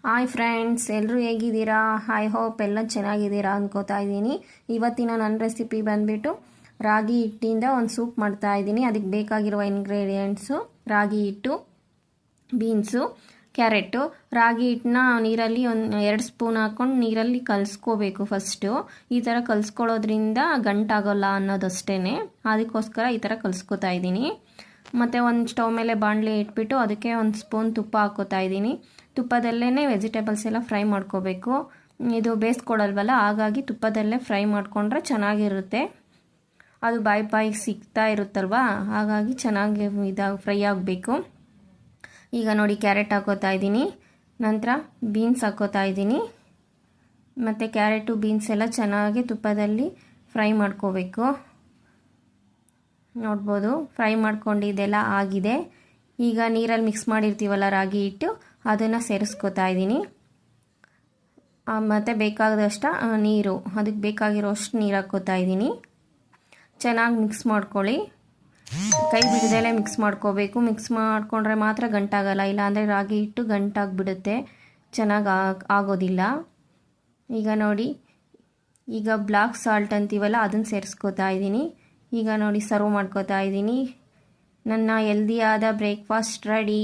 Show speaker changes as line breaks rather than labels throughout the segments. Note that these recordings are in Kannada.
ಹಾಯ್ ಫ್ರೆಂಡ್ಸ್, ಎಲ್ಲರೂ ಹೇಗಿದ್ದೀರಾ? ಐ ಹೋಪ್ ಎಲ್ಲ ಚೆನ್ನಾಗಿದ್ದೀರಾ ಅಂದ್ಕೋತಾ ಇದ್ದೀನಿ. ಇವತ್ತಿನ ನನ್ನ ರೆಸಿಪಿ ಬಂದುಬಿಟ್ಟು ರಾಗಿ ಹಿಟ್ಟಿಂದ ಒಂದು ಸೂಪ್ ಮಾಡ್ತಾ ಇದ್ದೀನಿ. ಅದಕ್ಕೆ ಬೇಕಾಗಿರುವ ಇಂಗ್ರೀಡಿಯೆಂಟ್ಸು ರಾಗಿ ಹಿಟ್ಟು, ಬೀನ್ಸು, ಕ್ಯಾರೆಟು. ರಾಗಿ ಹಿಟ್ಟನ್ನ ನೀರಲ್ಲಿ ಒಂದು 2 ಸ್ಪೂನ್ ಹಾಕ್ಕೊಂಡು ನೀರಲ್ಲಿ ಕಲಿಸ್ಕೋಬೇಕು ಫಸ್ಟು. ಈ ಥರ ಕಲಿಸ್ಕೊಳ್ಳೋದ್ರಿಂದ ಗಂಟಾಗೋಲ್ಲ ಅನ್ನೋದಷ್ಟೇ, ಅದಕ್ಕೋಸ್ಕರ ಈ ಥರ ಕಲಿಸ್ಕೊತಾ ಇದ್ದೀನಿ. ಮತ್ತು ಒಂದು ಸ್ಟವ್ ಮೇಲೆ ಬಾಣಲೆ ಇಟ್ಬಿಟ್ಟು ಅದಕ್ಕೆ 1 ಸ್ಪೂನ್ ತುಪ್ಪ ಹಾಕ್ಕೋತಾ ಇದ್ದೀನಿ. ತುಪ್ಪದಲ್ಲೇ ವೆಜಿಟೇಬಲ್ಸ್ ಎಲ್ಲ ಫ್ರೈ ಮಾಡ್ಕೋಬೇಕು. ಇದು ಬೇಯಿಸ್ಕೊಡಲ್ವಲ್ಲ, ಹಾಗಾಗಿ ತುಪ್ಪದಲ್ಲೇ ಫ್ರೈ ಮಾಡಿಕೊಂಡ್ರೆ ಚೆನ್ನಾಗಿರುತ್ತೆ. ಅದು ಬಾಯಿಗೆ ಸಿಗ್ತಾ ಇರುತ್ತಲ್ವ, ಹಾಗಾಗಿ ಚೆನ್ನಾಗಿ ಫ್ರೈ ಆಗಬೇಕು. ಈಗ ನೋಡಿ, ಕ್ಯಾರೆಟ್ ಹಾಕೋತಾ ಇದ್ದೀನಿ, ನಂತರ ಬೀನ್ಸ್ ಹಾಕೋತಾ ಇದ್ದೀನಿ. ಮತ್ತು ಕ್ಯಾರೆಟು ಬೀನ್ಸ್ ಎಲ್ಲ ಚೆನ್ನಾಗಿ ತುಪ್ಪದಲ್ಲಿ ಫ್ರೈ ಮಾಡ್ಕೋಬೇಕು. ನೋಡ್ಬೋದು, ಫ್ರೈ ಮಾಡ್ಕೊಂಡು ಇದೆಲ್ಲ ಆಗಿದೆ. ಈಗ ನೀರಲ್ಲಿ ಮಿಕ್ಸ್ ಮಾಡಿರ್ತೀವಲ್ಲ ರಾಗಿ ಹಿಟ್ಟು, ಅದನ್ನು ಸೇರಿಸ್ಕೋತಾ ಇದ್ದೀನಿ. ಮತ್ತು ಬೇಕಾದಷ್ಟು ನೀರು, ಅದಕ್ಕೆ ಬೇಕಾಗಿರೋಷ್ಟು ನೀರು ಹಾಕ್ಕೋತಾ ಇದ್ದೀನಿ. ಚೆನ್ನಾಗಿ ಮಿಕ್ಸ್ ಮಾಡ್ಕೊಳ್ಳಿ, ಕೈ ಬಿಡದಲ್ಲೇ ಮಿಕ್ಸ್ ಮಾಡ್ಕೋಬೇಕು. ಮಿಕ್ಸ್ ಮಾಡಿಕೊಂಡ್ರೆ ಮಾತ್ರ ಗಂಟಾಗಲ್ಲ, ಇಲ್ಲಾಂದರೆ ರಾಗಿ ಹಿಟ್ಟು ಗಂಟಾಗಿಬಿಡುತ್ತೆ, ಚೆನ್ನಾಗಿ ಆಗೋದಿಲ್ಲ. ಈಗ ನೋಡಿ, ಈಗ ಬ್ಲಾಕ್ ಸಾಲ್ಟ್ ಅಂತೀವಲ್ಲ ಅದನ್ನು ಸೇರಿಸ್ಕೋತಾ ಇದ್ದೀನಿ. ಈಗ ನೋಡಿ, ಸರ್ವ್ ಮಾಡ್ಕೋತಾ ಇದ್ದೀನಿ. ನನ್ನ ಹೆಲ್ದಿಯಾದ ಬ್ರೇಕ್ಫಾಸ್ಟ್ ರೆಡಿ.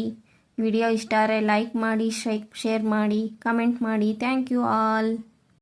ವಿಡಿಯೋ ಇಷ್ಟ ಆದರೆ ಲೈಕ್ ಮಾಡಿ, ಶೇರ್ ಮಾಡಿ, ಕಮೆಂಟ್ ಮಾಡಿ. Thank you all.